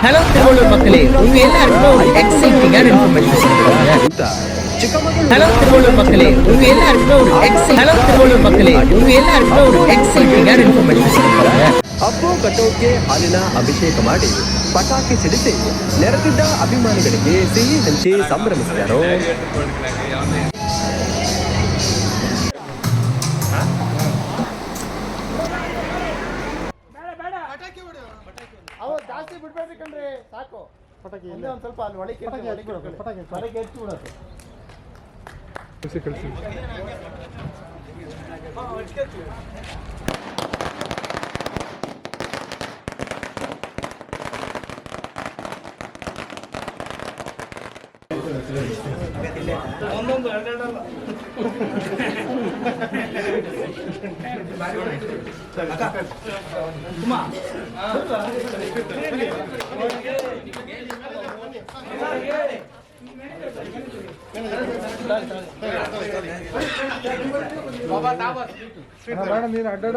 Hello Tiruvallur ಮಕ್ಕಳೇ, ನೀವು ಎಲ್ಲರೂ ಎಕ್ಸೈಟಿಂಗ್ ಇನ್ಫಾರ್ಮೇಶನ್. ಹಲೋ ತಿರುವಳ್ಳೂರು ಮಕ್ಕಳೇ, ನೀವು ಎಲ್ಲರೂ ಎಕ್ಸೈಟಿಂಗ್ ಇನ್ಫಾರ್ಮೇಶನ್. ಅಪ್ಪು ಕಟೌಟ್ಗೆ ಹಾಲಿನ ಅಭಿಷೇಕ ಮಾಡಿ ಪಟಾಕಿ ಸಿಡಿಸಿ ನೆರೆದಿದ್ದ ಅಭಿಮಾನಿಗಳಿಗೆ ಸಿಹಿ ಹಂಚಿ ಸಂಭ್ರಮಿಸಿದರು. ಜಾಸ್ತಿ ಬಿಡ್ಬೇಡ್ರಿ ಕಣ್ರಿ, ಸಾಕು. ಪಟಾಕಿ ಒಂದ್ ಸ್ವಲ್ಪ ಅಲ್ಲಿ ಒಳಗೆ ಪಟಾಕಿ ಹೆಚ್ಚು ಬಿಡೋದು. ಒಂದೊಂದು ಎರಡೆರಡಲ್ಲ. ಮೇಡಮ್ ನೀನು ಅಡ್ಡಾಡ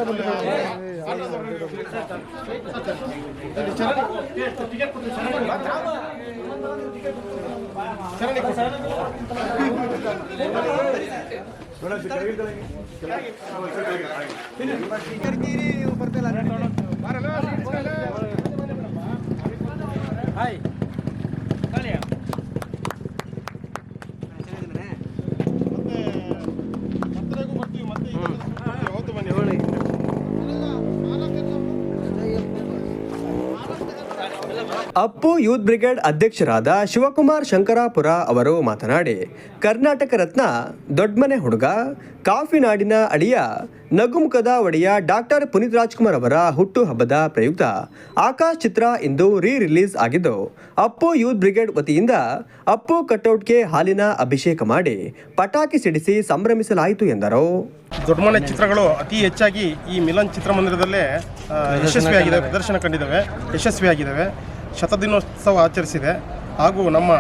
ಅಪ್ಪು ಯೂತ್ ಬ್ರಿಗೇಡ್ ಅಧ್ಯಕ್ಷರಾದ ಶಿವಕುಮಾರ್ ಶಂಕರಾಪುರ ಅವರು ಮಾತನಾಡಿ, ಕರ್ನಾಟಕ ರತ್ನ ದೊಡ್ಮನೆ ಹುಡುಗ, ಕಾಫಿನಾಡಿನ ಅಳಿಯ, ನಗುಮುಖದ ಒಡೆಯ ಡಾಕ್ಟರ್ ಪುನೀತ್ ರಾಜ್ಕುಮಾರ್ ಅವರ ಹುಟ್ಟು ಹಬ್ಬದ ಪ್ರಯುಕ್ತ ಆಕಾಶ್ ಚಿತ್ರ ಇಂದು ರಿಲೀಸ್ ಆಗಿದ್ದು, ಅಪ್ಪು ಯೂತ್ ಬ್ರಿಗೇಡ್ ವತಿಯಿಂದ ಅಪ್ಪು ಕಟೌಟ್ಗೆ ಹಾಲಿನ ಅಭಿಷೇಕ ಮಾಡಿ ಪಟಾಕಿ ಸಿಡಿಸಿ ಸಂಭ್ರಮಿಸಲಾಯಿತು ಎಂದರು. ದೊಡ್ಡಮನೆ ಚಿತ್ರಗಳು ಅತಿ ಹೆಚ್ಚಾಗಿ ಈ ಮಿಲನ್ ಚಿತ್ರಮಂದಿರದಲ್ಲೇ ಯಶಸ್ವಿಯಾಗಿದ್ದಾವೆ, ಪ್ರದರ್ಶನ ಕಂಡಿದ್ದಾವೆ, ಯಶಸ್ವಿಯಾಗಿದ್ದಾವೆ. ಶತದಿನೋತ್ಸವ ಆಚರಿಸಿದೆ. ಹಾಗೂ ನಮ್ಮ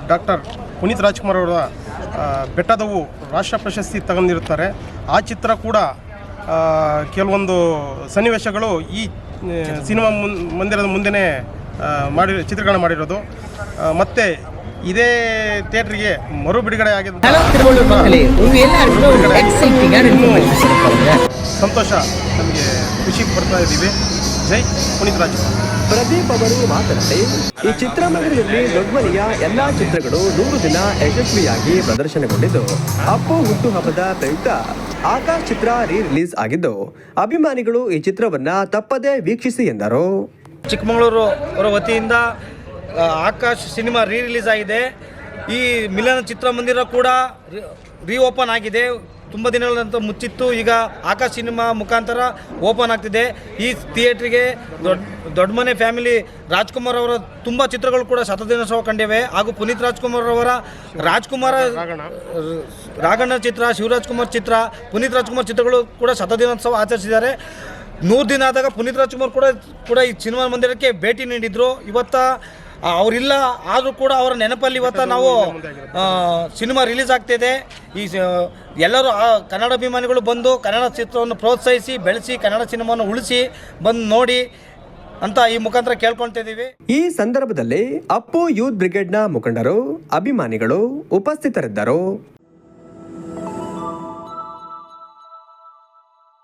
ಡಾಕ್ಟರ್ ಪುನೀತ್ ರಾಜ್ಕುಮಾರ್ ಅವರ ಬೆಟ್ಟದವು ರಾಷ್ಟ್ರ ಪ್ರಶಸ್ತಿ ತಗೊಂಡಿರುತ್ತಾರೆ. ಆ ಚಿತ್ರ ಕೂಡ ಕೆಲವೊಂದು ಸನ್ನಿವೇಶಗಳು ಈ ಸಿನಿಮಾ ಮಂದಿರದ ಮುಂದೆನೇ ಚಿತ್ರೀಕರಣ ಮಾಡಿರೋದು. ಮತ್ತು ಇದೇ ಥಿಯೇಟ್ರಿಗೆ ಮರು ಬಿಡುಗಡೆ ಆಗಿದೆ. ಸಂತೋಷ, ನಮಗೆ ಖುಷಿ ಪಡ್ತಾ ಇದ್ದೀವಿ. ಜೈ ಪುನೀತ್ ರಾಜ್ಕುಮಾರ್. ಪ್ರದೀಪ್ ಅವರು ಮಾತನಾಡಿ, ಈ ಚಿತ್ರಮಂದಿರದಲ್ಲಿ ದೊಡ್ಡಮನೆಯ ಎಲ್ಲಾ ಚಿತ್ರಗಳು 100 ದಿನ ಯಶಸ್ವಿಯಾಗಿ ಪ್ರದರ್ಶನಗೊಂಡಿದ್ದು, ಅಪ್ಪು ಹುಟ್ಟುಹಬ್ಬದ ಪ್ರಯುಕ್ತ ಆಕಾಶ್ ಚಿತ್ರ ರಿಲೀಸ್ ಆಗಿದ್ದು, ಅಭಿಮಾನಿಗಳು ಈ ಚಿತ್ರವನ್ನ ತಪ್ಪದೇ ವೀಕ್ಷಿಸಿ ಎಂದರು. ಚಿಕ್ಕಮಗಳೂರು ಅವರ ವತಿಯಿಂದ ಆಕಾಶ್ ಸಿನಿಮಾ ರಿಲೀಸ್ ಆಗಿದೆ. ಈ ಮಿಲನ ಚಿತ್ರಮಂದಿರ ಕೂಡ ಓಪನ್ ಆಗಿದೆ. ತುಂಬ ದಿನಗಳ ನಂತರ ಮುಚ್ಚಿತ್ತು. ಈಗ ಆಕಾಶ್ ಸಿನಿಮಾ ಮುಖಾಂತರ ಓಪನ್ ಆಗ್ತಿದೆ. ಈ ಥಿಯೇಟ್ರಿಗೆ ದೊಡ್ಡಮನೆ ಫ್ಯಾಮಿಲಿ ರಾಜ್ಕುಮಾರ್ ಅವರ ತುಂಬ ಚಿತ್ರಗಳು ಕೂಡ ಶತದಿನೋತ್ಸವ ಕಂಡಿವೆ. ಹಾಗೂ ಪುನೀತ್ ರಾಜ್ಕುಮಾರ್ ಅವರ ರಾಘಣ್ಣ ಚಿತ್ರ, ಶಿವರಾಜ್ಕುಮಾರ್ ಚಿತ್ರ, ಪುನೀತ್ ರಾಜ್ಕುಮಾರ್ ಚಿತ್ರಗಳು ಕೂಡ ಶತದಿನೋತ್ಸವ ಆಚರಿಸಿದ್ದಾರೆ. 100 ದಿನ ಆದಾಗ ಪುನೀತ್ ರಾಜ್ಕುಮಾರ್ ಕೂಡ ಈ ಸಿನಿಮಾ ಮಂದಿರಕ್ಕೆ ಭೇಟಿ ನೀಡಿದರು. ಇವತ್ತು ಅವರಿಲ್ಲ, ಆದರೂ ಕೂಡ ಅವರ ನೆನಪಲ್ಲಿ ಇವತ್ತು ನಾವು ಸಿನಿಮಾ ರಿಲೀಸ್ ಆಗ್ತಿದೆ. ಈ ಎಲ್ಲರೂ ಕನ್ನಡ ಅಭಿಮಾನಿಗಳು ಬಂದು ಕನ್ನಡ ಚಿತ್ರವನ್ನು ಪ್ರೋತ್ಸಾಹಿಸಿ, ಬೆಳೆಸಿ, ಕನ್ನಡ ಸಿನಿಮಾವನ್ನು ಉಳಿಸಿ ಬಂದು ನೋಡಿ ಅಂತ ಈ ಮುಖಾಂತರ ಕೇಳ್ಕೊಳ್ತಿದ್ದೀವಿ. ಈ ಸಂದರ್ಭದಲ್ಲಿ ಅಪ್ಪು ಯೂತ್ ಬ್ರಿಗೇಡ್ನ ಮುಖಂಡರು, ಅಭಿಮಾನಿಗಳು ಉಪಸ್ಥಿತರಿದ್ದರು.